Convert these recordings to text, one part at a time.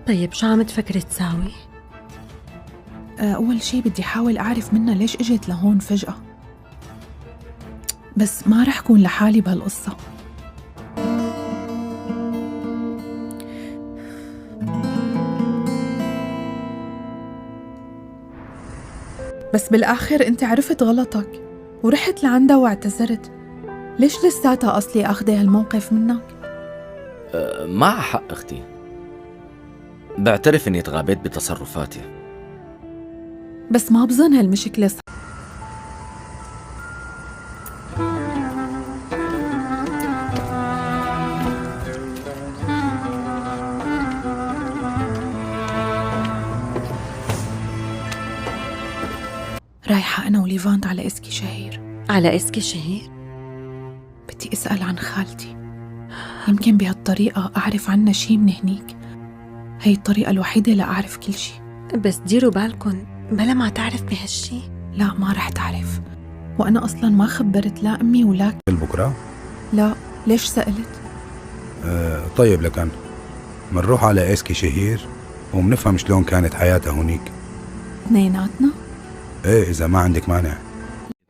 طيب شو عم تفكري تساوي؟ أول شي بدي أحاول أعرف منها ليش إجت لهون فجأة، بس ما رح كون لحالي بهالقصة. بس بالآخر أنت عرفت غلطك ورحت لعندها واعتذرت. ليش لساتها أصلي أخذي هالموقف منك؟ مع حق أختي، بعترف إني تغابيت بتصرفاتي. بس ما بظن هالمشكلة رايحة أنا وليفانت على إسكي شهير. على إسكي شهير؟ بدي أسأل عن خالتي، يمكن بهالطريقة أعرف عنها شي من هنيك. هي الطريقة الوحيدة لأعرف كل شي. بس ديروا بالكن بلا ما تعرف بهالشي. لا ما رح تعرف، وأنا أصلا ما خبرت لا أمي ولا بكرة؟ لا. ليش سألت؟ طيب لكن منروح على إسكي شهير ومنفهم شلون كانت حياتها هونيك. اثنيناتنا؟ ايه إذا ما عندك مانع.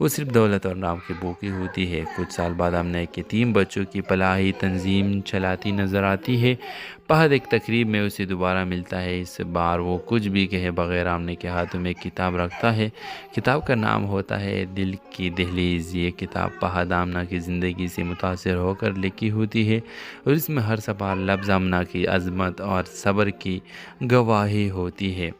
وہ صرف دولت اور نام کی بھوکی ہوتی ہے۔ کچھ سال بعد آمنہ ایک یتیم بچوں کی فلاحی تنظیم چلاتی نظر آتی ہے۔ فہد ایک تقریب میں اسے دوبارہ ملتا ہے۔ اس بار وہ کچھ بھی کہے بغیر آمنہ کے ہاتھوں میں ایک کتاب رکھتا ہے۔ کتاب کا نام ہوتا ہے دل کی دہلیز۔ یہ کتاب فہد آمنہ کی زندگی سے متاثر ہو کر لکھی ہوتی ہے اور اس میں ہر صفحہ لفظ آمنہ کی عظمت اور صبر کی گواہی ہوتی ہے۔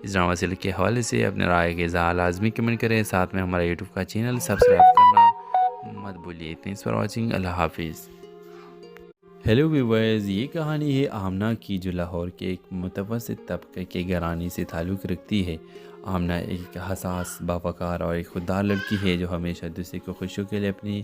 اس ڈرامہ سیریل کے حوالے سے اپنے رائے کے اظہار لازمی کمنٹ کریں، ساتھ میں ہمارا یوٹیوب کا چینل سبسکرائب کرنا مت بھولیے۔ تھینکس فار واچنگ، اللہ حافظ۔ ہیلو ویورز، یہ کہانی ہے آمنہ کی جو لاہور کے ایک متوسط طبقے کے گھرانے سے تعلق رکھتی ہے۔ آمنہ ایک حساس، باوقار اور ایک خوددار لڑکی ہے جو ہمیشہ دوسرے کو خوشیوں کے لیے اپنی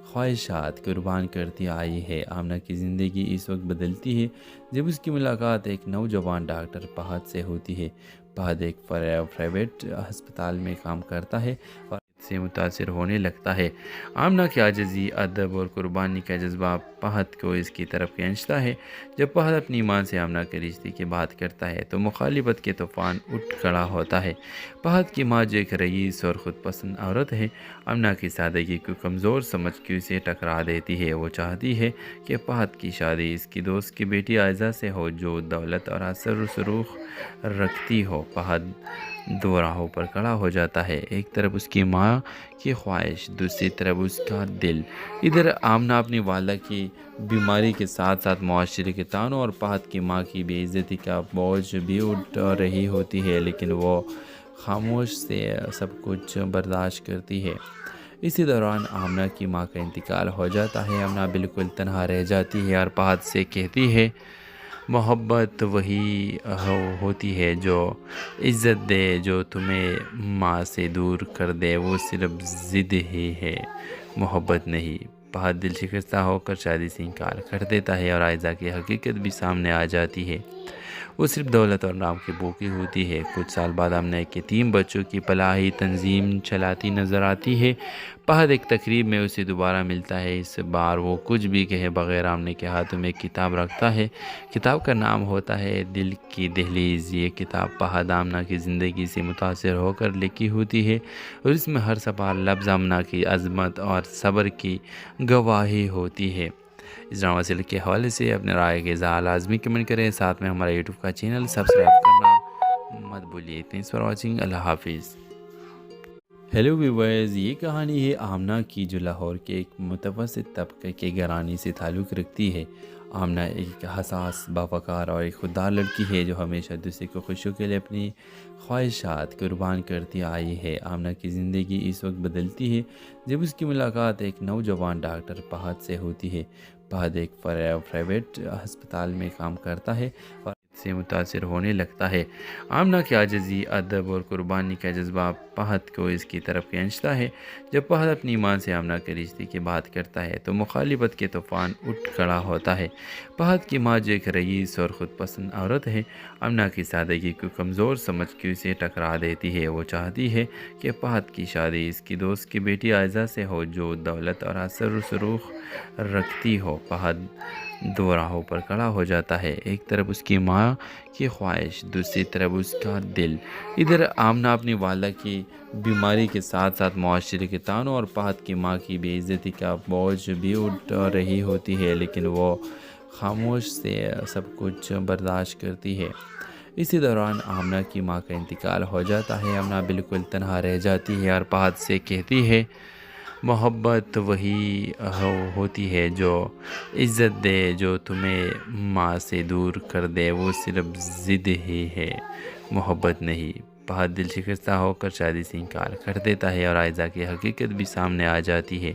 خواہشات قربان کرتی آئی ہے۔ آمنہ کی زندگی اس وقت بدلتی ہے جب اس کی ملاقات ایک نوجوان ڈاکٹر فہد سے ہوتی ہے۔ فہد ایک پرائیویٹ ہسپتال میں کام کرتا ہے اور سے متاثر ہونے لگتا ہے۔ آمنہ کی عاجزی، ادب اور قربانی کا جذبہ فہد کو اس کی طرف کھینچتا ہے۔ جب فہد اپنی ماں سے آمنہ کے رشتے کی بات کرتا ہے تو مخالفت کے طوفان اٹھ کھڑا ہوتا ہے۔ فہد کی ماں جو ایک رئیس اور خود پسند عورت ہے، آمنہ کی سادگی کو کمزور سمجھ کے اسے ٹکرا دیتی ہے۔ وہ چاہتی ہے کہ فہد کی شادی اس کی دوست کی بیٹی عائزہ سے ہو جو دولت اور اثر و رسوخ رکھتی ہو۔ فہد دو راہوں پر کھڑا ہو جاتا ہے، ایک طرف اس کی ماں کی خواہش، دوسری طرف اس کا دل۔ ادھر آمنہ اپنی والدہ کی بیماری کے ساتھ ساتھ معاشرے کے طعنوں اور فہد کی ماں کی بے عزتی کا بوجھ بھی اٹھا رہی ہوتی ہے، لیکن وہ خاموش سے سب کچھ برداشت کرتی ہے۔ اسی دوران آمنہ کی ماں کا انتقال ہو جاتا ہے۔ آمنہ بالکل تنہا رہ جاتی ہے اور فہد سے کہتی ہے محبت وہی ہوتی ہے جو عزت دے، جو تمہیں ماں سے دور کر دے وہ صرف ضد ہی ہے، محبت نہیں۔ فہد دل شکستہ ہو کر شادی سے انکار کر دیتا ہے اور عائزہ کی حقیقت بھی سامنے آ جاتی ہے۔ وہ صرف دولت اور نام کی بھوکی ہوتی ہے۔ کچھ سال بعد آمنہ ایک یتیم بچوں کی فلاحی تنظیم چلاتی نظر آتی ہے۔ فہد ایک تقریب میں اسے دوبارہ ملتا ہے۔ اس بار وہ کچھ بھی کہے بغیر آمنہ کے ہاتھوں میں ایک کتاب رکھتا ہے۔ کتاب کا نام ہوتا ہے دل کی دہلیز۔ یہ کتاب فہد آمنہ کی زندگی سے متاثر ہو کر لکھی ہوتی ہے اور اس میں ہر صفحہ لفظ آمنہ کی عظمت اور صبر کی گواہی ہوتی ہے۔ اس ڈرامہ سیریل کے حوالے سے اپنے رائے کے اظہار لازمی کمنٹ کریں، ساتھ میں ہمارا یوٹیوب کا چینل سبسکرائب کرنا مت بھولیے۔ تھینکس فار واچنگ، اللہ حافظ۔ ہیلو ویورز، یہ کہانی ہے آمنہ کی جو لاہور کے ایک متوسط طبقے کے گھرانے سے تعلق رکھتی ہے۔ آمنہ ایک حساس، باوقار اور ایک خوددار لڑکی ہے جو ہمیشہ دوسرے کو خوشیوں کے لیے اپنی خواہشات قربان کرتی آئی ہے۔ آمنہ کی زندگی اس وقت بدلتی ہے جب اس کی ملاقات ایک نوجوان ڈاکٹر فہد سے ہوتی ہے۔ فہد ایک پرائیویٹ ہسپتال میں کام کرتا ہے اور سے متاثر ہونے لگتا ہے۔ آمنہ کی عاجزی، ادب اور قربانی کا جذبہ فہد کو اس کی طرف کھینچتا ہے۔ جب فہد اپنی ماں سے آمنہ کے رشتے کی بات کرتا ہے تو مخالفت کے طوفان اٹھ کھڑا ہوتا ہے۔ فہد کی ماں جو ایک رئیس اور خود پسند عورت ہے، آمنہ کی سادگی کو کمزور سمجھ کے اسے ٹکرا دیتی ہے۔ وہ چاہتی ہے کہ فہد کی شادی اس کی دوست کی بیٹی عائزہ سے ہو جو دولت اور اثر و رسوخ رکھتی ہو۔ فہد دو راہوں پر کھڑا ہو جاتا ہے، ایک طرف اس کی ماں کی خواہش، دوسری طرف اس کا دل۔ ادھر آمنہ اپنی والدہ کی بیماری کے ساتھ ساتھ معاشرے کے طعنوں اور فہد کی ماں کی بے عزتی کا بوجھ بھی اٹھا رہی ہوتی ہے، لیکن وہ خاموش سے سب کچھ برداشت کرتی ہے۔ اسی دوران آمنہ کی ماں کا انتقال ہو جاتا ہے۔ آمنہ بالکل تنہا رہ جاتی ہے اور فہد سے کہتی ہے محبت وہی ہوتی ہے جو عزت دے، جو تمہیں ماں سے دور کر دے وہ صرف ضد ہی ہے، محبت نہیں۔ فہد دل شکستہ ہو کر شادی سے انکار کر دیتا ہے اور عائزہ کی حقیقت بھی سامنے آ جاتی ہے۔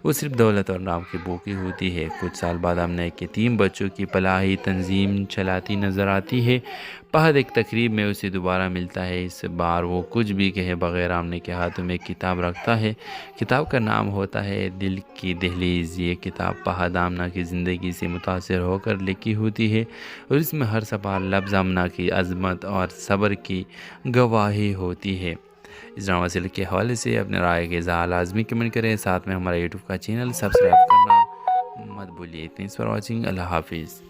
وہ صرف دولت اور نام کی بھوکی ہوتی ہے۔ کچھ سال بعد آمنہ ایک یتیم بچوں کی فلاحی تنظیم چلاتی نظر آتی ہے۔ فہد ایک تقریب میں اسے دوبارہ ملتا ہے۔ اس بار وہ کچھ بھی کہے بغیر آمنہ کے ہاتھوں میں ایک کتاب رکھتا ہے۔ کتاب کا نام ہوتا ہے دل کی دہلیز۔ یہ کتاب فہد آمنہ کی زندگی سے متاثر ہو کر لکھی ہوتی ہے اور اس میں ہر صفحہ لفظ آمنہ کی عظمت اور صبر کی گواہی ہوتی ہے۔ اس ڈرامہ سیریل کے حوالے سے اپنے رائے کے اظہار لازمی کمنٹ کریں، ساتھ میں ہمارا یوٹیوب کا چینل سبسکرائب کرنا مت بھولیے۔ تھینکس فار واچنگ، اللہ حافظ۔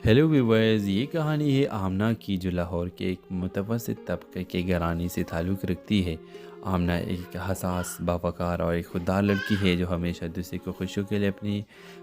ہیلو ویورز، یہ کہانی ہے آمنہ کی جو لاہور کے ایک متوسط طبقے کے گھرانے سے تعلق رکھتی ہے۔ آمنہ ایک حساس، باوقار اور ایک خوددار لڑکی ہے جو ہمیشہ دوسرے کو خوشیوں کے لیے اپنی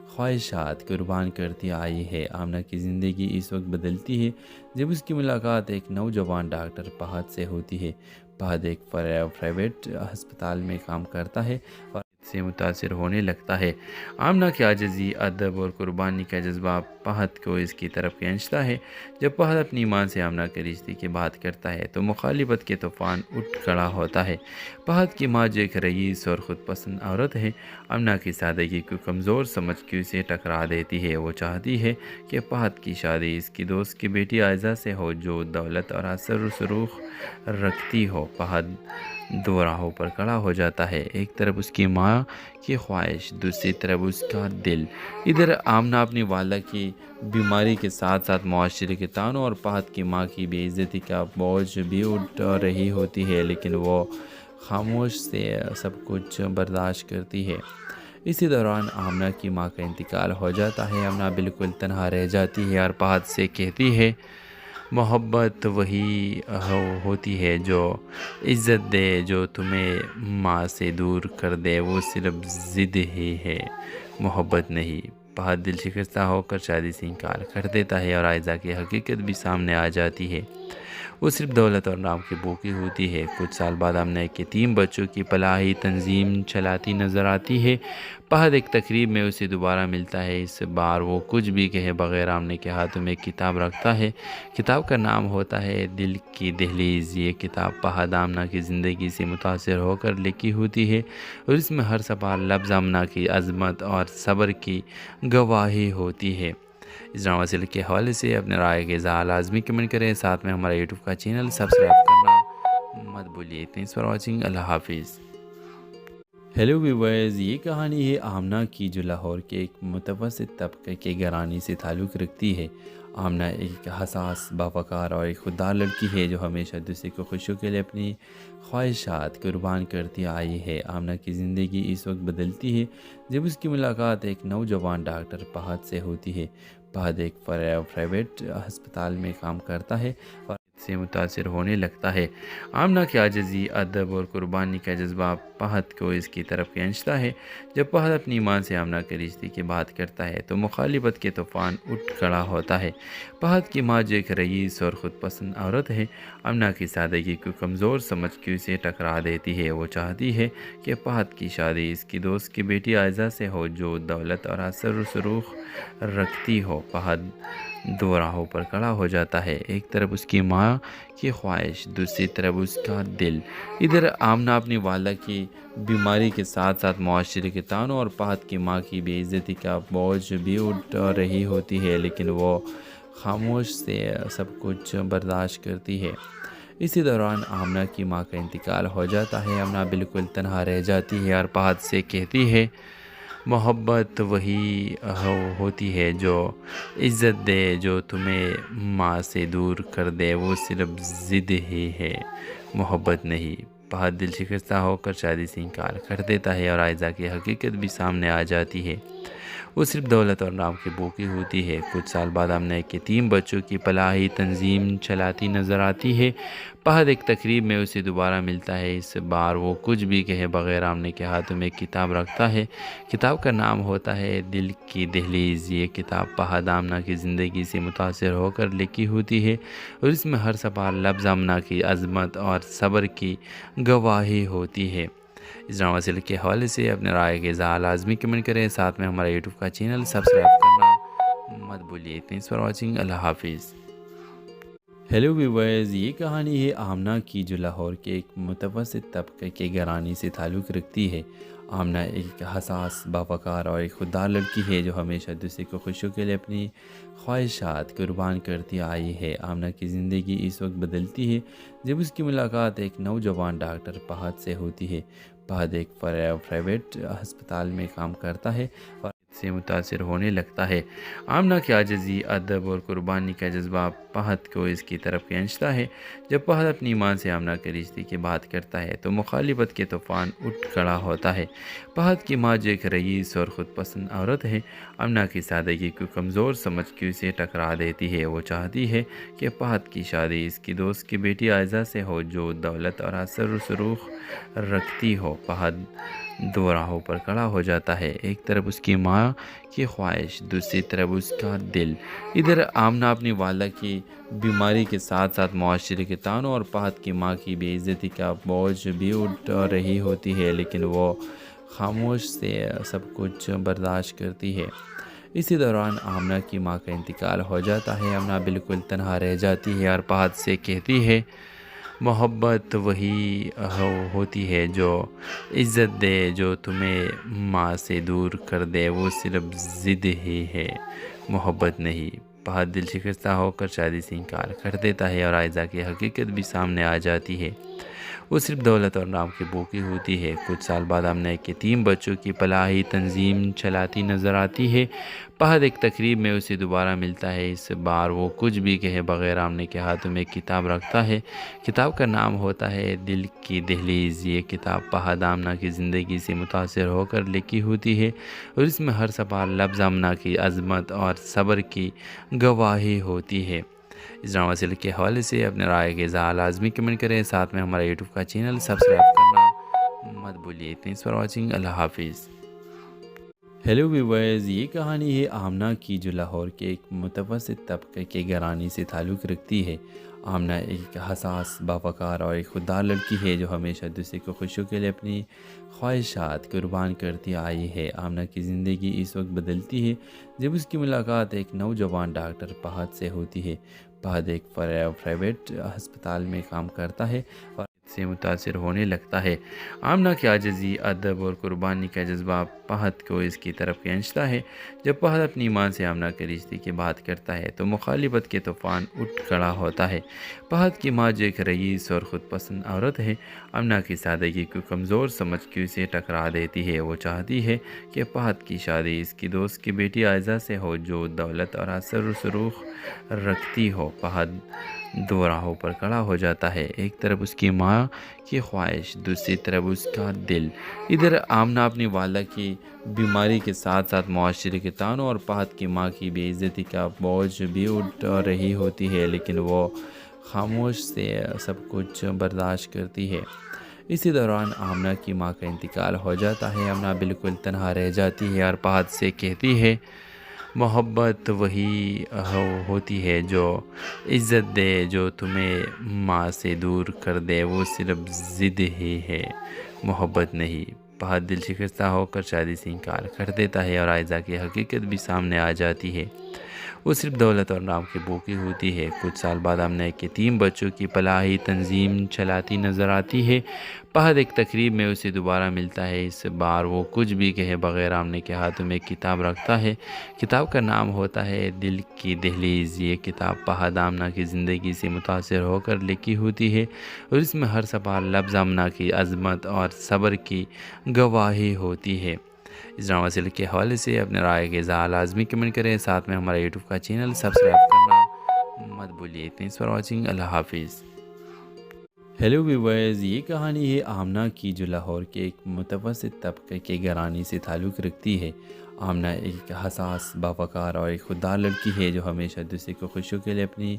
خواہشات قربان کرتی آئی ہے۔ آمنہ کی زندگی اس وقت بدلتی ہے جب اس کی ملاقات ایک نوجوان ڈاکٹر فہد سے ہوتی ہے۔ فہد ایک پرائیویٹ ہسپتال میں کام کرتا ہے اور سے متاثر ہونے لگتا ہے۔ آمنہ کی عاجزی، ادب اور قربانی کا جذبہ فہد کو اس کی طرف کھینچتا ہے۔ جب فہد اپنی ماں سے آمنہ کے رشتے کی بات کرتا ہے تو مخالفت کے طوفان اٹھ کھڑا ہوتا ہے۔ فہد کی ماں جو ایک رئیس اور خود پسند عورت ہے، آمنہ کی سادگی کو کمزور سمجھ کے اسے ٹکرا دیتی ہے۔ وہ چاہتی ہے کہ فہد کی شادی اس کی دوست کی بیٹی عائزہ سے ہو جو دولت اور اثر و رسوخ رکھتی ہو۔ فہد دو راہوں پر کھڑا ہو جاتا ہے، ایک طرف اس کی ماں کی خواہش، دوسری طرف اس کا دل۔ ادھر آمنہ اپنی والدہ کی بیماری کے ساتھ ساتھ معاشرے کے تانوں اور فہد کی ماں کی بے عزتی کا بوجھ بھی اٹھا رہی ہوتی ہے، لیکن وہ خاموش سے سب کچھ برداشت کرتی ہے۔ اسی دوران آمنہ کی ماں کا انتقال ہو جاتا ہے۔ آمنہ بالکل تنہا رہ جاتی ہے اور فہد سے کہتی ہے، محبت وہی ہوتی ہے جو عزت دے، جو تمہیں ماں سے دور کر دے وہ صرف ضد ہی ہے، محبت نہیں۔ فہد دل شکستہ ہو کر شادی سے انکار کر دیتا ہے اور عائزہ کی حقیقت بھی سامنے آ جاتی ہے۔ وہ صرف دولت اور نام کی بھوکی ہوتی ہے۔ کچھ سال بعد آمنہ کے 3 بچوں کی فلاحی تنظیم چلاتی نظر آتی ہے۔ فہد ایک تقریب میں اسے دوبارہ ملتا ہے۔ اس بار وہ کچھ بھی کہے بغیر آمنہ کے ہاتھوں میں ایک کتاب رکھتا ہے۔ کتاب کا نام ہوتا ہے دل کی دہلیز۔ یہ کتاب فہد آمنہ کی زندگی سے متاثر ہو کر لکھی ہوتی ہے اور اس میں ہر صفحہ لفظ آمنہ کی عظمت اور صبر کی گواہی ہوتی ہے۔ اس ڈرامہ سیریل کے حوالے سے اپنے رائے کے اظہار لازمی کمنٹ کریں، ساتھ میں ہمارا یوٹیوب کا چینل سبسکرائب کرنا مت بھولیے۔ تھینکس فار واچنگ، اللہ حافظ۔ ہیلو ویورز، یہ کہانی ہے آمنہ کی جو لاہور کے ایک متوسط طبقے کے گھرانے سے تعلق رکھتی ہے۔ آمنہ ایک حساس، باوقار اور ایک خوددار لڑکی ہے جو ہمیشہ دوسرے کو خوشیوں کے لیے اپنی خواہشات قربان کرتی آئی ہے۔ آمنہ کی زندگی اس وقت بدلتی ہے جب اس کی ملاقات ایک نوجوان ڈاکٹر فہد سے ہوتی ہے۔ فہد ایک پرائیویٹ ہسپتال میں کام کرتا ہے اور سے متاثر ہونے لگتا ہے۔ آمنہ کی عاجزی، ادب اور قربانی کا جذبہ فہد کو اس کی طرف کھینچتا ہے۔ جب فہد اپنی ماں سے آمنہ کے رشتے کی بات کرتا ہے تو مخالفت کے طوفان اٹھ کھڑا ہوتا ہے۔ فہد کی ماں جو ایک رئیس اور خود پسند عورت ہے، آمنہ کی سادگی کو کمزور سمجھ کے اسے ٹکرا دیتی ہے۔ وہ چاہتی ہے کہ فہد کی شادی اس کی دوست کی بیٹی عائزہ سے ہو جو دولت اور اثر و رسوخ رکھتی ہو۔ فہد دو راہوں پر کھڑا ہو جاتا ہے، ایک طرف اس کی ماں کی خواہش، دوسری طرف اس کا دل۔ ادھر آمنہ اپنی والدہ کی بیماری کے ساتھ ساتھ معاشرے کے تانوں اور فہد کی ماں کی بے عزتی کا بوجھ بھی اٹھا رہی ہوتی ہے، لیکن وہ خاموش سے سب کچھ برداشت کرتی ہے۔ اسی دوران آمنہ کی ماں کا انتقال ہو جاتا ہے۔ آمنہ بالکل تنہا رہ جاتی ہے اور فہد سے کہتی ہے، محبت وہی ہوتی ہے جو عزت دے، جو تمہیں ماں سے دور کر دے وہ صرف ضد ہی ہے، محبت نہیں۔ فہد دل شکستہ ہو کر شادی سے انکار کر دیتا ہے اور عائزہ کی حقیقت بھی سامنے آ جاتی ہے۔ وہ صرف دولت اور نام کی بھوکی ہوتی ہے۔ کچھ سال بعد آمنہ کے 3 بچوں کی فلاحی تنظیم چلاتی نظر آتی ہے۔ فہد ایک تقریب میں اسے دوبارہ ملتا ہے۔ اس بار وہ کچھ بھی کہے بغیر آمنہ کے ہاتھوں میں ایک کتاب رکھتا ہے۔ کتاب کا نام ہوتا ہے دل کی دہلیز۔ یہ کتاب فہد آمنہ کی زندگی سے متاثر ہو کر لکھی ہوتی ہے اور اس میں ہر صفحہ لفظ آمنہ کی عظمت اور صبر کی گواہی ہوتی ہے۔ اس ڈرامہ سیریل کے حوالے سے اپنے رائے کے اظہار لازمی کمنٹ کریں، ساتھ میں ہمارا یوٹیوب کا چینل سبسکرائب کرنا مت بھولیے۔ تھینکس فار واچنگ، اللہ حافظ۔ ہیلو ویورز، یہ کہانی ہے آمنہ کی جو لاہور کے ایک متوسط طبقے کے گھرانے سے تعلق رکھتی ہے۔ آمنہ ایک حساس، باوقار اور ایک خوددار لڑکی ہے جو ہمیشہ دوسرے کو خوشیوں کے لیے اپنی خواہشات قربان کرتی آئی ہے۔ آمنہ کی زندگی اس وقت بدلتی ہے جب اس کی ملاقات ایک نوجوان ڈاکٹر فہد سے ہوتی ہے۔ فہد ایک پرائیویٹ ہسپتال میں کام کرتا ہے اور سے متاثر ہونے لگتا ہے۔ آمنہ کی عاجزی، ادب اور قربانی کا جذبہ پہد کو اس کی طرف کھینچتا ہے۔ جب پہد اپنی ماں سے آمنہ کے رشتے کی بات کرتا ہے تو مخالفت کے طوفان اٹھ کھڑا ہوتا ہے۔ پہد کی ماں جو ایک رئیس اور خود پسند عورت ہے، آمنہ کی سادگی کو کمزور سمجھ کے اسے ٹکرا دیتی ہے۔ وہ چاہتی ہے کہ پہد کی شادی اس کی دوست کی بیٹی عائزہ سے ہو جو دولت اور اثر و رسوخ رکھتی ہو۔ پہد دو راہوں پر کھڑا ہو جاتا ہے، ایک طرف اس کی ماں کی خواہش، دوسری طرف اس کا دل۔ ادھر آمنہ اپنی والدہ کی بیماری کے ساتھ ساتھ معاشرے کے تانوں اور پہد کی ماں کی بے عزتی کا بوجھ بھی اٹھا رہی ہوتی ہے، لیکن وہ خاموش سے سب کچھ برداشت کرتی ہے۔ اسی دوران آمنہ کی ماں کا انتقال ہو جاتا ہے۔ آمنہ بالکل تنہا رہ جاتی ہے اور پہد سے کہتی ہے، محبت وہی ہوتی ہے جو عزت دے، جو تمہیں ماں سے دور کر دے وہ صرف ضد ہی ہے، محبت نہیں۔ پہد دل شکستہ ہو کر شادی سے انکار کر دیتا ہے اور عائزہ کی حقیقت بھی سامنے آ جاتی ہے۔ وہ صرف دولت اور نام کی بھوکی ہوتی ہے۔ کچھ سال بعد آمنہ کے 3 بچوں کی فلاحی تنظیم چلاتی نظر آتی ہے۔ پہد ایک تقریب میں اسے دوبارہ ملتا ہے۔ اس بار وہ کچھ بھی کہے بغیر آمنہ کے ہاتھوں میں ایک کتاب رکھتا ہے۔ کتاب کا نام ہوتا ہے دل کی دہلیز۔ یہ کتاب پہد آمنہ کی زندگی سے متاثر ہو کر لکھی ہوتی ہے اور اس میں ہر صفحہ لفظ آمنہ کی عظمت اور صبر کی گواہی ہوتی ہے۔ اس ڈرامہ سیریل کے حوالے سے اپنے رائے کے اظہار لازمی کمنٹ کریں، ساتھ میں ہمارا یوٹیوب کا چینل سبسکرائب کرنا مت بھولیے۔ تھینکس فار واچنگ، اللہ حافظ۔ ہیلو ویورز، یہ کہانی ہے آمنہ کی جو لاہور کے ایک متوسط طبقے کے گھرانے سے تعلق رکھتی ہے۔ آمنہ ایک حساس، باوقار اور ایک خوددار لڑکی ہے جو ہمیشہ دوسرے کو خوشیوں کے لیے اپنی خواہشات قربان کرتی آئی ہے۔ آمنہ کی زندگی اس وقت بدلتی ہے جب اس کی ملاقات ایک نوجوان ڈاکٹر پہد سے ہوتی ہے۔ پہد ایک پرائیویٹ ہسپتال میں کام کرتا ہے اور سے متاثر ہونے لگتا ہے۔ آمنہ کی عاجزی، ادب اور قربانی کا جذبہ پہد کو اس کی طرف کھینچتا ہے۔ جب پہد اپنی ماں سے آمنہ کے رشتے کی بات کرتا ہے تو مخالفت کے طوفان اٹھ کھڑا ہوتا ہے۔ پہد کی ماں جو ایک رئیس اور خود پسند عورت ہے، آمنہ کی سادگی کو کمزور سمجھ کے اسے ٹکرا دیتی ہے۔ وہ چاہتی ہے کہ پہد کی شادی اس کی دوست کی بیٹی عائزہ سے ہو جو دولت اور اثر و رسوخ رکھتی ہو۔ پہد دو راہوں پر کھڑا ہو جاتا ہے، ایک طرف اس کی ماں کی خواہش، دوسری طرف اس کا دل۔ ادھر آمنہ اپنی والدہ کی بیماری کے ساتھ ساتھ معاشرے کے تانوں اور پہد کی ماں کی بے عزتی کا بوجھ بھی اٹھا رہی ہوتی ہے، لیکن وہ خاموش سے سب کچھ برداشت کرتی ہے۔ اسی دوران آمنہ کی ماں کا انتقال ہو جاتا ہے۔ آمنہ بالکل تنہا رہ جاتی ہے اور پہد سے کہتی ہے، محبت وہی ہوتی ہے جو عزت دے، جو تمہیں ماں سے دور کر دے وہ صرف ضد ہی ہے، محبت نہیں۔ پہد دل شکستہ ہو کر شادی سے انکار کر دیتا ہے اور عائزہ کی حقیقت بھی سامنے آ جاتی ہے۔ وہ صرف دولت اور نام کی بھوکی ہوتی ہے۔ کچھ سال بعد آمنہ کے 3 بچوں کی فلاحی تنظیم چلاتی نظر آتی ہے۔ پہد ایک تقریب میں اسے دوبارہ ملتا ہے۔ اس بار وہ کچھ بھی کہے بغیر آمنہ کے ہاتھوں میں ایک کتاب رکھتا ہے۔ کتاب کا نام ہوتا ہے دل کی دہلیز۔ یہ کتاب پہد آمنہ کی زندگی سے متاثر ہو کر لکھی ہوتی ہے اور اس میں ہر صفحہ لفظ آمنہ کی عظمت اور صبر کی گواہی ہوتی ہے۔ اس ڈرامہ سیریل کے حوالے سے اپنے رائے کے اظہار لازمی کمنٹ کریں، ساتھ میں ہمارا یوٹیوب کا چینل سبسکرائب کرنا مت بھولیے۔ تھینکس فار واچنگ، اللہ حافظ۔ ہیلو ویورز، یہ کہانی ہے آمنہ کی جو لاہور کے ایک متوسط طبقے کے گھرانے سے تعلق رکھتی ہے۔ آمنہ ایک حساس، باوقار اور ایک خوددار لڑکی ہے جو ہمیشہ دوسرے کو خوشیوں کے لیے اپنی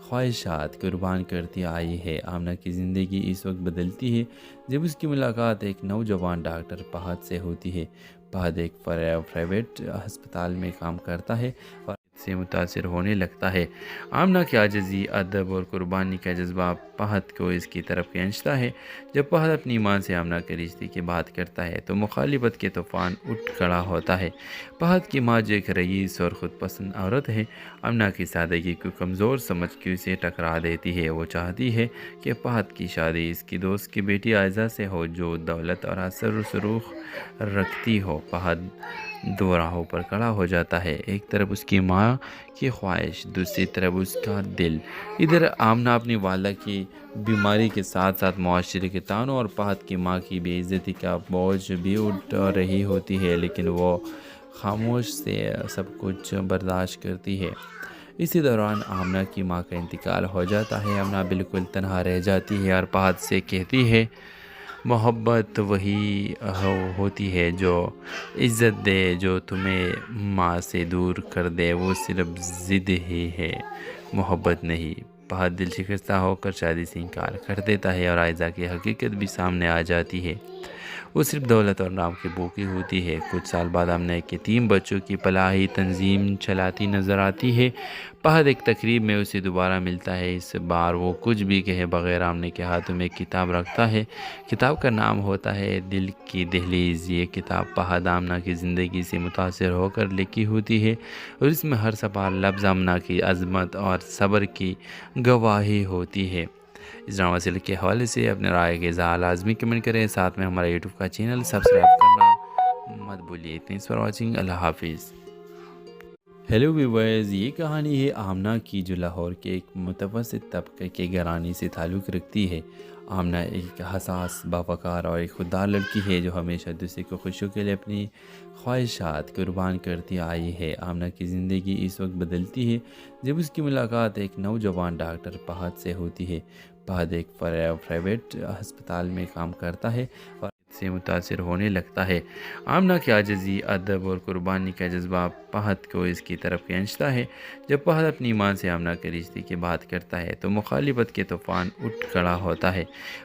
خواہشات قربان کرتی آئی ہے۔ آمنہ کی زندگی اس وقت بدلتی ہے جب اس کی ملاقات ایک نوجوان ڈاکٹر پہد سے ہوتی ہے۔ پہد ایک پرائیویٹ ہسپتال میں کام کرتا ہے اور سے متاثر ہونے لگتا ہے۔ آمنہ کی عاجزی، ادب اور قربانی کا جذبہ پہد کو اس کی طرف کھینچتا ہے۔ جب پہد اپنی ماں سے آمنہ کے رشتے کی بات کرتا ہے تو مخالفت کے طوفان اٹھ کھڑا ہوتا ہے۔ پہد کی ماں جو ایک رئیس اور خود پسند عورت ہے، آمنہ کی سادگی کو کمزور سمجھ کے اسے ٹکرا دیتی ہے۔ وہ چاہتی ہے کہ پہد کی شادی اس کی دوست کی بیٹی عائزہ سے ہو جو دولت اور اثر و رسوخ رکھتی ہو۔ پہد دو راہوں پر کھڑا ہو جاتا ہے، ایک طرف اس کی ماں کی خواہش، دوسری طرف اس کا دل۔ ادھر آمنہ اپنی والدہ کی بیماری کے ساتھ ساتھ معاشرے کے تانوں اور پہد کی ماں کی بے عزتی کا بوجھ بھی اٹھا رہی ہوتی ہے، لیکن وہ خاموش سے سب کچھ برداشت کرتی ہے۔ اسی دوران آمنہ کی ماں کا انتقال ہو جاتا ہے۔ آمنہ بالکل تنہا رہ جاتی ہے اور فہد سے کہتی ہے محبت وہی ہوتی ہے جو عزت دے، جو تمہیں ماں سے دور کر دے، وہ صرف ضد ہی ہے، محبت نہیں۔ فہد دل شکستہ ہو کر شادی سے انکار کر دیتا ہے اور عائزہ کی حقیقت بھی سامنے آ جاتی ہے۔ وہ صرف دولت اور نام کی بھوکی ہوتی ہے۔ کچھ سال بعد آمنہ کے 3 بچوں کی فلاحی تنظیم چلاتی نظر آتی ہے۔ فہد ایک تقریب میں اسے دوبارہ ملتا ہے۔ اس بار وہ کچھ بھی کہے بغیر آمنہ کے ہاتھوں میں ایک کتاب رکھتا ہے۔ کتاب کا نام ہوتا ہے دل کی دہلیز۔ یہ کتاب فہد آمنہ کی زندگی سے متاثر ہو کر لکھی ہوتی ہے اور اس میں ہر صفحہ لفظ آمنہ کی عظمت اور صبر کی گواہی ہوتی ہے۔ اس ڈرامہ سیریل کے حوالے سے اپنے رائے کے اظہار لازمی کمنٹ کریں، ساتھ میں ہمارا یوٹیوب کا چینل سبسکرائب کرنا مت بھولیے۔ تھینکس فار واچنگ، اللہ حافظ۔ ہیلو ویورز، یہ کہانی ہے آمنہ کی جو لاہور کے ایک متوسط طبقے کے گھرانے سے تعلق رکھتی ہے۔ آمنہ ایک حساس، باوقار اور ایک خوددار لڑکی ہے جو ہمیشہ دوسرے کو خوشیوں کے لیے اپنی خواہشات قربان کرتی آئی ہے۔ آمنہ کی زندگی اس وقت بدلتی ہے جب اس کی ملاقات ایک نوجوان ڈاکٹر فہد سے ہوتی ہے۔ فہد ایک پرائیویٹ ہسپتال میں کام کرتا ہے اور سے متاثر ہونے لگتا ہے۔ آمنہ کی عاجزی، ادب اور قربانی کا جذبہ فہد کو اس کی طرف کھینچتا ہے۔ جب فہد اپنی ماں سے آمنہ کے رشتے کی بات کرتا ہے تو مخالفت کے طوفان اٹھ کھڑا ہوتا ہے۔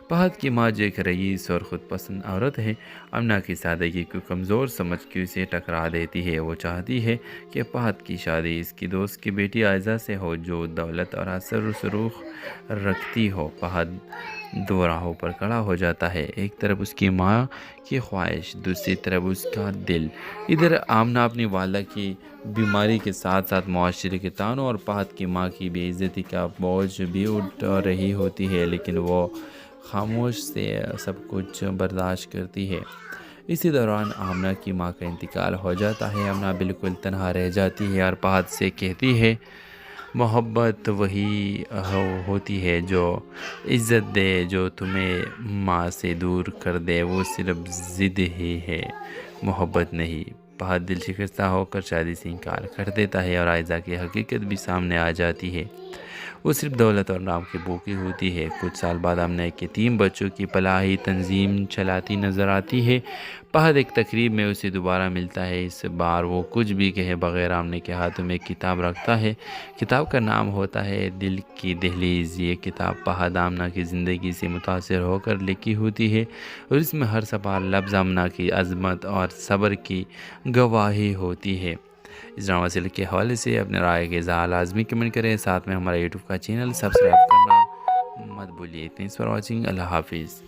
فہد کی ماں جو ایک رئیس اور خود پسند عورت ہے، آمنہ کی سادگی کو کمزور سمجھ کے اسے ٹکرا دیتی ہے۔ وہ چاہتی ہے کہ فہد کی شادی اس کی دوست کی بیٹی عائزہ سے ہو جو دولت اور اثر و رسوخ رکھتی ہو۔ فہد دو راہوں پر کھڑا ہو جاتا ہے، ایک طرف اس کی ماں کی خواہش، دوسری طرف اس کا دل۔ ادھر آمنہ اپنی والدہ کی بیماری کے ساتھ ساتھ معاشرے کے تانوں اور فہد کی ماں کی بے عزتی کا بوجھ بھی اٹھا رہی ہوتی ہے، لیکن وہ خاموش سے سب کچھ برداشت کرتی ہے۔ اسی دوران آمنہ کی ماں کا انتقال ہو جاتا ہے۔ آمنہ بالکل تنہا رہ جاتی ہے اور فہد سے کہتی ہے محبت وہی ہوتی ہے جو عزت دے، جو تمہیں ماں سے دور کر دے، وہ صرف ضد ہی ہے، محبت نہیں۔ فہد دل شکستہ ہو کر شادی سے انکار کر دیتا ہے اور عائزہ کی حقیقت بھی سامنے آ جاتی ہے۔ وہ صرف دولت اور نام کی بھوکی ہوتی ہے۔ کچھ سال بعد آمنہ کے 3 بچوں کی فلاحی تنظیم چلاتی نظر آتی ہے۔ فہد ایک تقریب میں اسے دوبارہ ملتا ہے۔ اس بار وہ کچھ بھی کہے بغیر آمنہ کے ہاتھوں میں ایک کتاب رکھتا ہے۔ کتاب کا نام ہوتا ہے دل کی دہلیز۔ یہ کتاب فہد آمنہ کی زندگی سے متاثر ہو کر لکھی ہوتی ہے اور اس میں ہر صفحہ لفظ آمنہ کی عظمت اور صبر کی گواہی ہوتی ہے۔ اس ڈرامہ سیریل کے حوالے سے اپنے رائے کے اظہار لازمی کمنٹ کریں، ساتھ میں ہمارا یوٹیوب کا چینل سبسکرائب کرنا مت بھولیے۔ تھینکس فار واچنگ، اللہ حافظ۔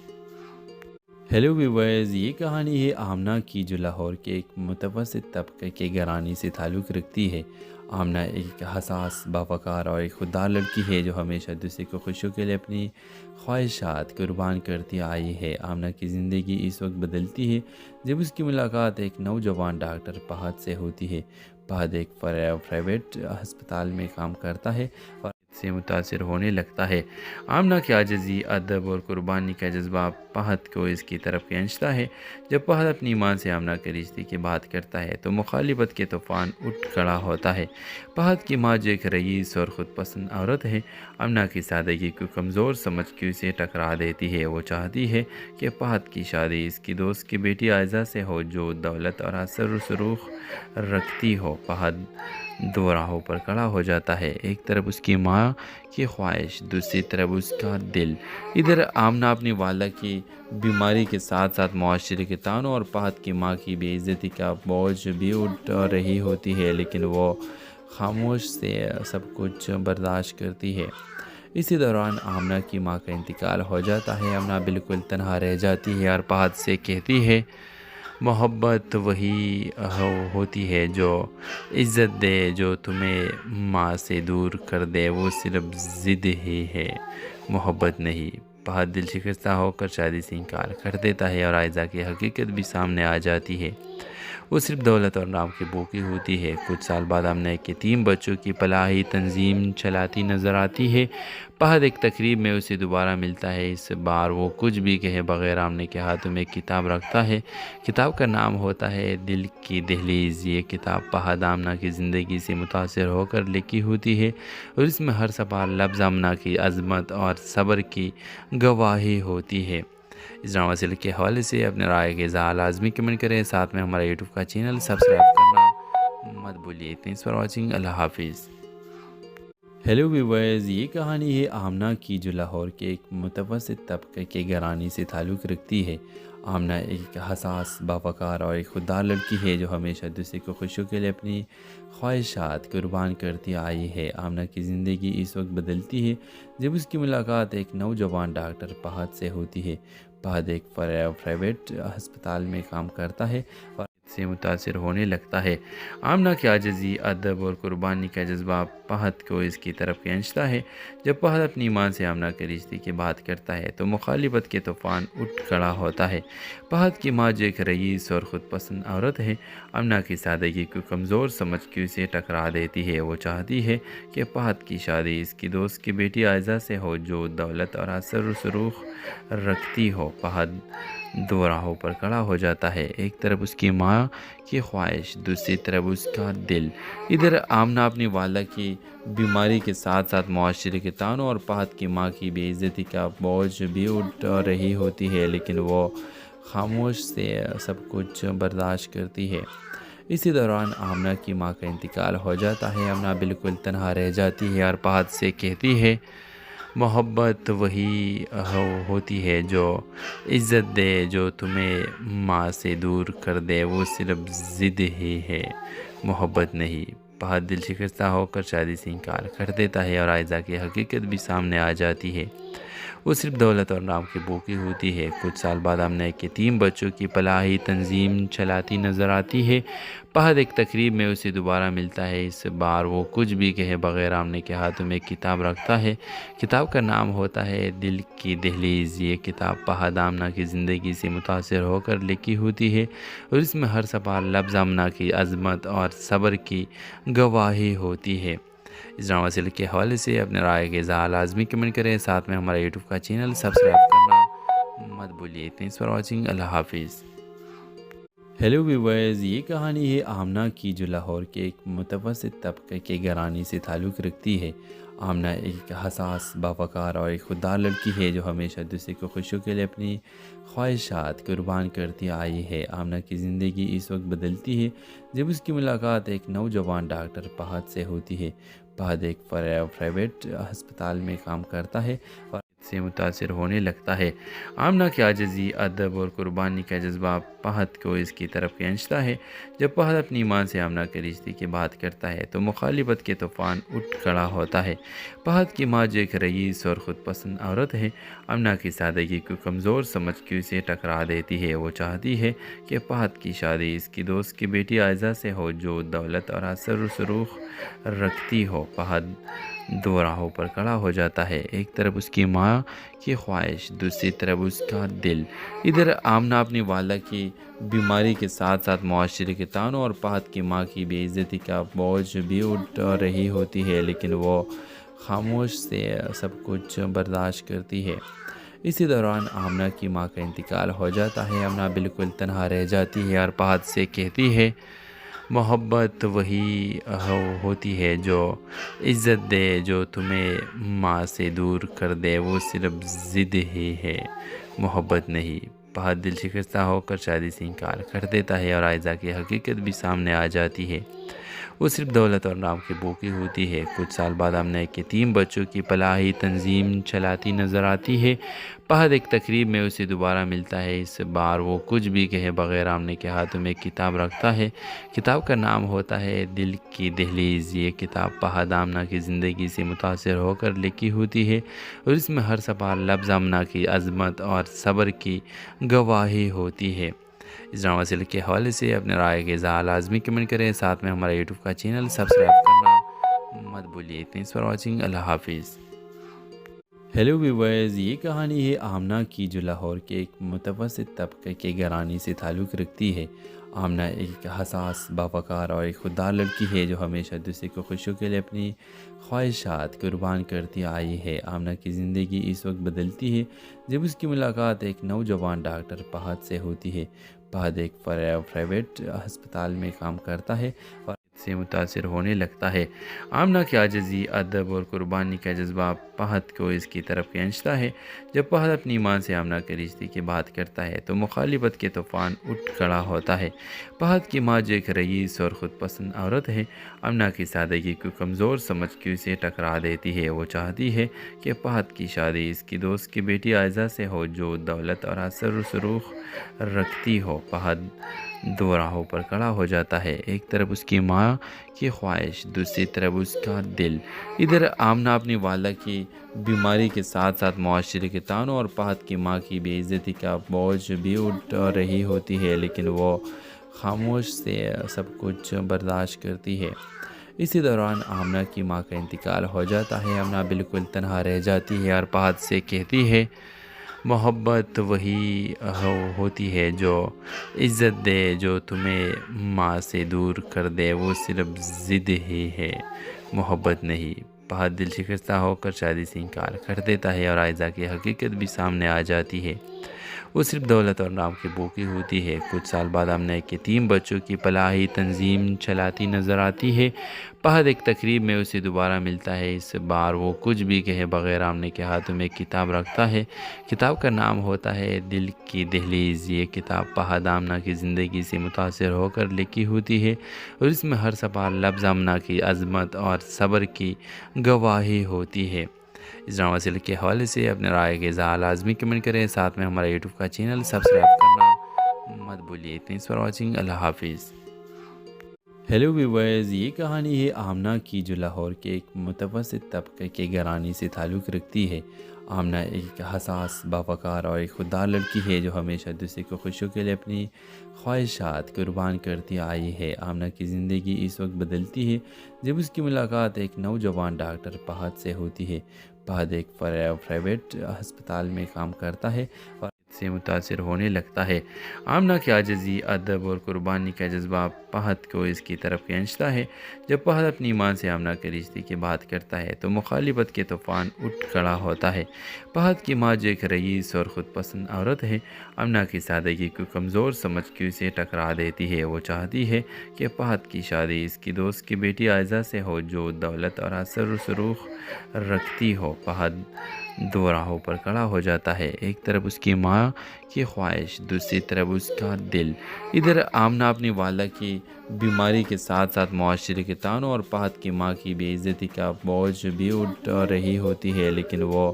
ہیلو ویورز، یہ کہانی ہے آمنہ کی جو لاہور کے ایک متوسط طبقے کے گھرانے سے تعلق رکھتی ہے۔ آمنہ ایک حساس، باوقار اور ایک خوددار لڑکی ہے جو ہمیشہ دوسرے کو خوشیوں کے لیے اپنی خواہشات قربان کرتی آئی ہے۔ آمنہ کی زندگی اس وقت بدلتی ہے جب اس کی ملاقات ایک نوجوان ڈاکٹر فہد سے ہوتی ہے۔ فہد ایک پرائیویٹ ہسپتال میں کام کرتا ہے اور سے متاثر ہونے لگتا ہے۔ آمنہ کی عاجزی، ادب اور قربانی کا جذبہ فہد کو اس کی طرف کھینچتا ہے۔ جب فہد اپنی ماں سے آمنہ کے رشتے کی بات کرتا ہے تو مخالفت کے طوفان اٹھ کھڑا ہوتا ہے۔ فہد کی ماں جو ایک رئیس اور خود پسند عورت ہے، آمنہ کی سادگی کو کمزور سمجھ کے اسے ٹکرا دیتی ہے۔ وہ چاہتی ہے کہ فہد کی شادی اس کی دوست کی بیٹی عائزہ سے ہو جو دولت اور اثر و رسوخ رکھتی ہو۔ فہد دو راہوں پر کھڑا ہو جاتا ہے، ایک طرف اس کی ماں کی خواہش، دوسری طرف اس کا دل۔ ادھر آمنہ اپنی والدہ کی بیماری کے ساتھ ساتھ معاشرے کے تانوں اور فہد کی ماں کی بے عزتی کا بوجھ بھی اٹھا رہی ہوتی ہے، لیکن وہ خاموش سے سب کچھ برداشت کرتی ہے۔ اسی دوران آمنہ کی ماں کا انتقال ہو جاتا ہے۔ آمنہ بالکل تنہا رہ جاتی ہے اور فہد سے کہتی ہے محبت وہی ہوتی ہے جو عزت دے، جو تمہیں ماں سے دور کر دے، وہ صرف ضد ہی ہے، محبت نہیں۔ فہد دل شکستہ ہو کر شادی سے انکار کر دیتا ہے اور عائزہ کی حقیقت بھی سامنے آ جاتی ہے۔ وہ صرف دولت اور نام کی بھوکی ہوتی ہے۔ کچھ سال بعد آمنہ ایک یتیم بچوں کی فلاحی تنظیم چلاتی نظر آتی ہے۔ فہد ایک تقریب میں اسے دوبارہ ملتا ہے۔ اس بار وہ کچھ بھی کہے بغیر آمنہ کے ہاتھوں میں ایک کتاب رکھتا ہے۔ کتاب کا نام ہوتا ہے دل کی دہلیز۔ یہ کتاب فہد آمنہ کی زندگی سے متاثر ہو کر لکھی ہوتی ہے اور اس میں ہر صفحہ لفظ آمنہ کی عظمت اور صبر کی گواہی ہوتی ہے۔ اس ڈرامہ سیریل کے حوالے سے اپنے رائے کے اظہار لازمی کمنٹ کریں، ساتھ میں ہمارا یوٹیوب کا چینل سبسکرائب کرنا مت بھولیے۔ Thanks for watching. اللہ حافظ۔ ہیلو ویورز، یہ کہانی ہے آمنہ کی جو لاہور کے ایک متوسط طبقے کے گھرانے سے تعلق رکھتی ہے۔ آمنہ ایک حساس، باوقار اور ایک خوددار لڑکی ہے جو ہمیشہ دوسرے کو خوشیوں کے لیے اپنی خواہشات قربان کرتی آئی ہے۔ آمنہ کی زندگی اس وقت بدلتی ہے جب اس کی ملاقات ایک نوجوان ڈاکٹر فہد سے ہوتی ہے۔ فہد ایک پرائیویٹ ہسپتال میں کام کرتا ہے اور سے متاثر ہونے لگتا ہے۔ آمنہ کی عاجزی، ادب اور قربانی کا جذبہ فہد کو اس کی طرف کھینچتا ہے۔ جب فہد اپنی ماں سے آمنہ کے رشتے کی بات کرتا ہے تو مخالفت کے طوفان اٹھ کھڑا ہوتا ہے۔ فہد کی ماں جو ایک رئیس اور خود پسند عورت ہے، آمنہ کی سادگی کو کمزور سمجھ کے اسے ٹکرا دیتی ہے۔ وہ چاہتی ہے کہ فہد کی شادی اس کی دوست کی بیٹی عائزہ سے ہو جو دولت اور اثر و رسوخ رکھتی ہو۔ فہد دو راہوں پر کھڑا ہو جاتا ہے، ایک طرف اس کی ماں کی خواہش، دوسری طرف اس کا دل۔ ادھر آمنہ اپنی والدہ کی بیماری کے ساتھ ساتھ معاشرے کے طعنوں اور فہد کی ماں کی بے عزتی کا بوجھ بھی اٹھا رہی ہوتی ہے، لیکن وہ خاموش سے سب کچھ برداشت کرتی ہے۔ اسی دوران آمنہ کی ماں کا انتقال ہو جاتا ہے۔ آمنہ بالکل تنہا رہ جاتی ہے اور فہد سے کہتی ہے محبت وہی ہوتی ہے جو عزت دے، جو تمہیں ماں سے دور کر دے وہ صرف ضد ہی ہے، محبت نہیں۔ فہد دل شکستہ ہو کر شادی سے انکار کر دیتا ہے اور عائزہ کی حقیقت بھی سامنے آ جاتی ہے۔ وہ صرف دولت اور نام کی بھوکی ہوتی ہے۔ کچھ سال بعد آمنہ ایک یتیم بچوں کی فلاحی تنظیم چلاتی نظر آتی ہے۔ فہد ایک تقریب میں اسے دوبارہ ملتا ہے۔ اس بار وہ کچھ بھی کہے بغیر آمنہ کے ہاتھوں میں ایک کتاب رکھتا ہے۔ کتاب کا نام ہوتا ہے دل کی دہلیز۔ یہ کتاب فہد آمنہ کی زندگی سے متاثر ہو کر لکھی ہوتی ہے اور اس میں ہر صفحہ لفظ آمنہ کی عظمت اور صبر کی گواہی ہوتی ہے۔ اس ڈرامہ سیریل کے حوالے سے اپنے رائے کے اظہار لازمی کمنٹ کریں، ساتھ میں ہمارا یوٹیوب کا چینل سبسکرائب کرنا مت بھولیے۔ Thanks for watching. اللہ حافظ۔ ہیلو ویورز، یہ کہانی ہے آمنہ کی جو لاہور کے ایک متوسط طبقے کے گھرانے سے تعلق رکھتی ہے۔ آمنہ ایک حساس، باوقار اور ایک خوددار لڑکی ہے جو ہمیشہ دوسرے کو خوشیوں کے لیے اپنی خواہشات قربان کرتی آئی ہے۔ آمنہ کی زندگی اس وقت بدلتی ہے جب اس کی ملاقات ایک نوجوان ڈاکٹر فہد سے ہوتی ہے۔ فہد ایک پرائیویٹ ہسپتال میں کام کرتا ہے اور سے متاثر ہونے لگتا ہے۔ آمنہ کی عاجزی، ادب اور قربانی کا جذبہ فہد کو اس کی طرف کھینچتا ہے۔ جب فہد اپنی ماں سے آمنہ کے رشتے کی بات کرتا ہے تو مخالفت کے طوفان اٹھ کھڑا ہوتا ہے۔ فہد کی ماں جو ایک رئیس اور خود پسند عورت ہے، آمنہ کی سادگی کو کمزور سمجھ کے اسے ٹکرا دیتی ہے۔ وہ چاہتی ہے کہ فہد کی شادی اس کی دوست کی بیٹی عائزہ سے ہو جو دولت اور اثر و رسوخ رکھتی ہو۔ فہد دو راہوں پر کھڑا ہو جاتا ہے، ایک طرف اس کی ماں کی خواہش، دوسری طرف اس کا دل۔ ادھر آمنہ اپنی والدہ کی بیماری کے ساتھ ساتھ معاشرے کے طعنوں اور فہد کی ماں کی بے عزتی کا بوجھ بھی اٹھا رہی ہوتی ہے، لیکن وہ خاموش سے سب کچھ برداشت کرتی ہے۔ اسی دوران آمنہ کی ماں کا انتقال ہو جاتا ہے۔ آمنہ بالکل تنہا رہ جاتی ہے اور فہد سے کہتی ہے محبت وہی ہوتی ہے جو عزت دے، جو تمہیں ماں سے دور کر دے وہ صرف ضد ہی ہے، محبت نہیں۔ فہد دل شکستہ ہو کر شادی سے انکار کر دیتا ہے اور عائزہ کی حقیقت بھی سامنے آ جاتی ہے۔ وہ صرف دولت اور نام کی بھوکی ہوتی ہے۔ کچھ سال بعد آمنہ ایک یتیم بچوں کی فلاحی تنظیم چلاتی نظر آتی ہے۔ فہد ایک تقریب میں اسے دوبارہ ملتا ہے۔ اس بار وہ کچھ بھی کہے بغیر آمنہ کے ہاتھوں میں ایک کتاب رکھتا ہے۔ کتاب کا نام ہوتا ہے دل کی دہلیز۔ یہ کتاب فہد آمنہ کی زندگی سے متاثر ہو کر لکھی ہوتی ہے اور اس میں ہر صفحہ لفظ آمنہ کی عظمت اور صبر کی گواہی ہوتی ہے۔ اس ڈرامہ سیریل کے حوالے سے اپنے رائے کے اظہار لازمی کمنٹ کریں، ساتھ میں ہمارا یوٹیوب کا چینل سبسکرائب کرنا مت بھولیے۔ Thanks for watching. اللہ حافظ۔ ہیلو ویورز، یہ کہانی ہے آمنہ کی جو لاہور کے ایک متوسط طبقے کے گھرانے سے تعلق رکھتی ہے۔ آمنہ ایک حساس، باوقار اور ایک خوددار لڑکی ہے جو ہمیشہ دوسرے کو خوشیوں کے لیے اپنی خواہشات قربان کرتی آئی ہے۔ آمنہ کی زندگی اس وقت بدلتی ہے جب اس کی ملاقات ایک نوجوان ڈاکٹر فہد سے ہوتی ہے۔ فہد ایک پرائیویٹ ہسپتال میں کام کرتا ہے اور سے متاثر ہونے لگتا ہے۔ آمنہ کی عاجزی، ادب اور قربانی کا جذبہ فہد کو اس کی طرف کھینچتا ہے۔ جب فہد اپنی ماں سے آمنہ کے رشتے کی بات کرتا ہے تو مخالفت کے طوفان اٹھ کھڑا ہوتا ہے۔ فہد کی ماں جو ایک رئیس اور خود پسند عورت ہے، آمنہ کی سادگی کو کمزور سمجھ کے اسے ٹکرا دیتی ہے۔ وہ چاہتی ہے کہ فہد کی شادی اس کی دوست کی بیٹی عائزہ سے ہو جو دولت اور اثر و رسوخ رکھتی ہو۔ فہد دو راہوں پر کھڑا ہو جاتا ہے، ایک طرف اس کی ماں کی خواہش، دوسری طرف اس کا دل۔ ادھر آمنہ اپنی والدہ کی بیماری کے ساتھ ساتھ معاشرے کے طعنوں اور فہد کی ماں کی بے عزتی کا بوجھ بھی اٹھا رہی ہوتی ہے، لیکن وہ خاموش سے سب کچھ برداشت کرتی ہے۔ اسی دوران آمنہ کی ماں کا انتقال ہو جاتا ہے۔ آمنہ بالکل تنہا رہ جاتی ہے اور فہد سے کہتی ہے، محبت وہی ہوتی ہے جو عزت دے، جو تمہیں ماں سے دور کر دے وہ صرف ضد ہی ہے، محبت نہیں۔ فہد دل شکستہ ہو کر شادی سے انکار کر دیتا ہے اور عائزہ کی حقیقت بھی سامنے آ جاتی ہے۔ وہ صرف دولت اور نام کی بھوکی ہوتی ہے۔ کچھ سال بعد آمنہ ایک یتیم بچوں کی فلاحی تنظیم چلاتی نظر آتی ہے۔ فہد ایک تقریب میں اسے دوبارہ ملتا ہے۔ اس بار وہ کچھ بھی کہے بغیر آمنہ کے ہاتھوں میں ایک کتاب رکھتا ہے۔ کتاب کا نام ہوتا ہے دل کی دہلیز۔ یہ کتاب فہد آمنہ کی زندگی سے متاثر ہو کر لکھی ہوتی ہے اور اس میں ہر صفحہ لفظ آمنہ کی عظمت اور صبر کی گواہی ہوتی ہے۔ اس ڈرامہ سیریل کے حوالے سے اپنے رائے کے اظہار لازمی کمنٹ کریں، ساتھ میں ہمارا یوٹیوب کا چینل سبسکرائب کرنا مت بھولیے۔ تھینکس فار واچنگ، اللہ حافظ۔ ہیلو ویورز، یہ کہانی ہے آمنہ کی جو لاہور کے ایک متوسط طبقے کے گھرانے سے تعلق رکھتی ہے۔ آمنہ ایک حساس، باوقار اور ایک خوددار لڑکی ہے جو ہمیشہ دوسرے کو خوشیوں کے لیے اپنی خواہشات قربان کرتی آئی ہے۔ آمنہ کی زندگی اس وقت بدلتی ہے جب اس کی ملاقات ایک نوجوان ڈاکٹر فہد سے ہوتی ہے۔ فہد ایک پرائیویٹ ہسپتال میں کام کرتا ہے اور سے متاثر ہونے لگتا ہے۔ آمنہ کی عاجزی، ادب اور قربانی کا جذبہ فہد کو اس کی طرف کھینچتا ہے۔ جب فہد اپنی ماں سے آمنہ کے رشتے کی بات کرتا ہے تو مخالفت کے طوفان اٹھ کھڑا ہوتا ہے۔ فہد کی ماں جو ایک رئیس اور خود پسند عورت ہے، آمنہ کی سادگی کو کمزور سمجھ کے اسے ٹکرا دیتی ہے۔ وہ چاہتی ہے کہ فہد کی شادی اس کی دوست کی بیٹی عائزہ سے ہو جو دولت اور اثر و رسوخ رکھتی ہو۔ فہد دو راہوں پر کھڑا ہو جاتا ہے، ایک طرف اس کی ماں کی خواہش، دوسری طرف اس کا دل۔ ادھر آمنہ اپنی والدہ کی بیماری کے ساتھ ساتھ معاشرے کے طعنوں اور فہد کی ماں کی بے عزتی کا بوجھ بھی اٹھا رہی ہوتی ہے، لیکن وہ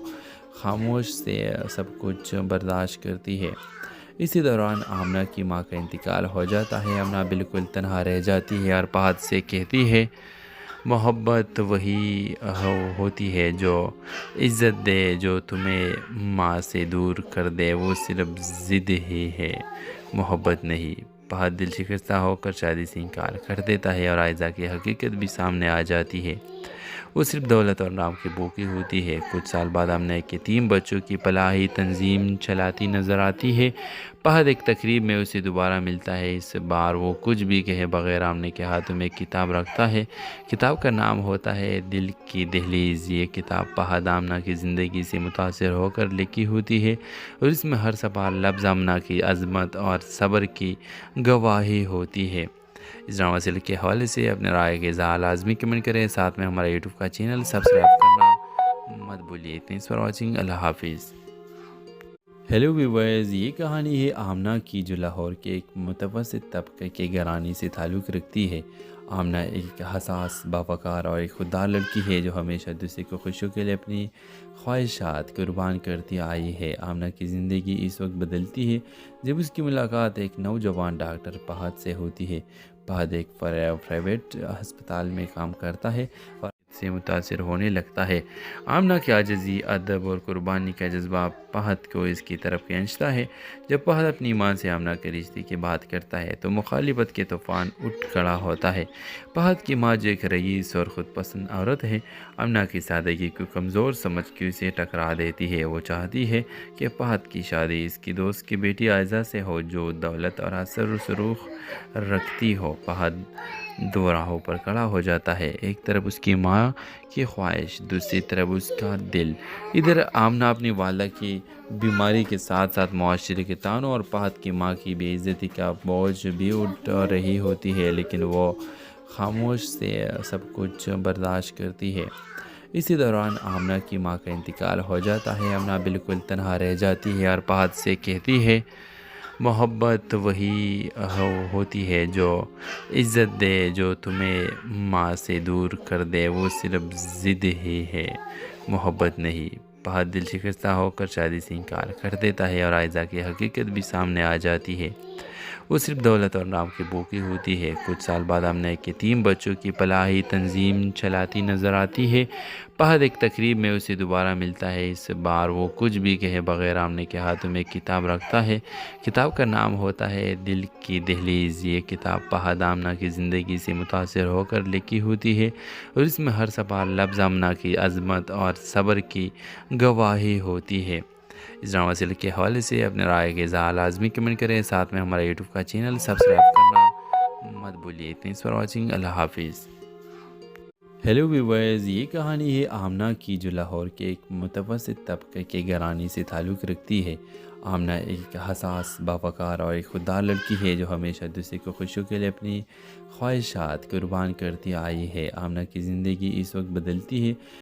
خاموش سے سب کچھ برداشت کرتی ہے۔ اسی دوران آمنہ کی ماں کا انتقال ہو جاتا ہے۔ آمنہ بالکل تنہا رہ جاتی ہے اور فہد سے کہتی ہے، محبت وہی ہوتی ہے جو عزت دے، جو تمہیں ماں سے دور کر دے وہ صرف ضد ہی ہے، محبت نہیں۔ فہد دل شکستہ ہو کر شادی سے انکار کر دیتا ہے اور عائزہ کی حقیقت بھی سامنے آ جاتی ہے۔ وہ صرف دولت اور نام کی بھوکی ہوتی ہے۔ کچھ سال بعد آمنہ ایک یتیم بچوں کی فلاحی تنظیم چلاتی نظر آتی ہے۔ فہد ایک تقریب میں اسے دوبارہ ملتا ہے۔ اس بار وہ کچھ بھی کہے بغیر آمنہ کے ہاتھوں میں ایک کتاب رکھتا ہے۔ کتاب کا نام ہوتا ہے دل کی دہلیز۔ یہ کتاب فہد آمنہ کی زندگی سے متاثر ہو کر لکھی ہوتی ہے اور اس میں ہر صفحہ لفظ آمنہ کی عظمت اور صبر کی گواہی ہوتی ہے۔ اس ڈرامہ سیریل کے حوالے سے اپنے رائے کے اظہار لازمی کمنٹ کریں، ساتھ میں ہمارا یوٹیوب کا چینل سبسکرائب کرنا مت بھولیے۔ تھینکس فار واچنگ، اللہ حافظ۔ ہیلو ویورز، یہ کہانی ہے آمنہ کی جو لاہور کے ایک متوسط طبقے کے گھرانے سے تعلق رکھتی ہے۔ آمنہ ایک حساس، باوقار اور ایک خوددار لڑکی ہے جو ہمیشہ دوسرے کو خوشیوں کے لیے اپنی خواہشات قربان کرتی آئی ہے۔ آمنہ کی زندگی اس وقت بدلتی ہے جب اس کی ملاقات ایک نوجوان ڈاکٹر فہد سے ہوتی ہے۔ فہد ایک پرائیویٹ ہسپتال میں کام کرتا ہے اور سے متاثر ہونے لگتا ہے۔ آمنہ کی عاجزی، ادب اور قربانی کا جذبہ فہد کو اس کی طرف کھینچتا ہے۔ جب فہد اپنی ماں سے آمنہ کے رشتے کی بات کرتا ہے تو مخالفت کے طوفان اٹھ کھڑا ہوتا ہے۔ فہد کی ماں جو ایک رئیس اور خود پسند عورت ہے، آمنہ کی سادگی کو کمزور سمجھ کے اسے ٹکرا دیتی ہے۔ وہ چاہتی ہے کہ فہد کی شادی اس کی دوست کی بیٹی عائزہ سے ہو جو دولت اور اثر و رسوخ رکھتی ہو۔ فہد دو راہوں پر کھڑا ہو جاتا ہے، ایک طرف اس کی ماں کی خواہش، دوسری طرف اس کا دل۔ ادھر آمنہ اپنی والدہ کی بیماری کے ساتھ ساتھ معاشرے کے طعنوں اور فہد کی ماں کی بے عزتی کا بوجھ بھی اٹھا رہی ہوتی ہے، لیکن وہ خاموش سے سب کچھ برداشت کرتی ہے۔ اسی دوران آمنہ کی ماں کا انتقال ہو جاتا ہے۔ آمنہ بالکل تنہا رہ جاتی ہے اور فہد سے کہتی ہے محبت وہی ہوتی ہے جو عزت دے، جو تمہیں ماں سے دور کر دے وہ صرف ضد ہی ہے، محبت نہیں۔ فہد دل شکستہ ہو کر شادی سے انکار کر دیتا ہے اور عائزہ کی حقیقت بھی سامنے آ جاتی ہے۔ وہ صرف دولت اور نام کی بھوکی ہوتی ہے۔ کچھ سال بعد آمنہ ایک یتیم بچوں کی فلاحی تنظیم چلاتی نظر آتی ہے۔ فہد ایک تقریب میں اسے دوبارہ ملتا ہے۔ اس بار وہ کچھ بھی کہے بغیر آمنہ کے ہاتھوں میں ایک کتاب رکھتا ہے۔ کتاب کا نام ہوتا ہے دل کی دہلیز۔ یہ کتاب فہد آمنہ کی زندگی سے متاثر ہو کر لکھی ہوتی ہے اور اس میں ہر صفحہ لفظ آمنہ کی عظمت اور صبر کی گواہی ہوتی ہے۔ اس ڈرامہ سیریل کے حوالے سے اپنے رائے کے اظہار لازمی کمنٹ کریں، ساتھ میں ہمارا یوٹیوب کا چینل سبسکرائب کرنا مت بھولیے۔ تھینکس فار واچنگ، اللہ حافظ۔ ہیلو ویورز، یہ کہانی ہے آمنہ کی جو لاہور کے ایک متوسط طبقے کے گھرانے سے تعلق رکھتی ہے۔ آمنہ ایک حساس، باوقار اور ایک خوددار لڑکی ہے جو ہمیشہ دوسرے کو خوشیوں کے لیے اپنی خواہشات قربان کرتی آئی ہے۔ آمنہ کی زندگی اس وقت بدلتی ہے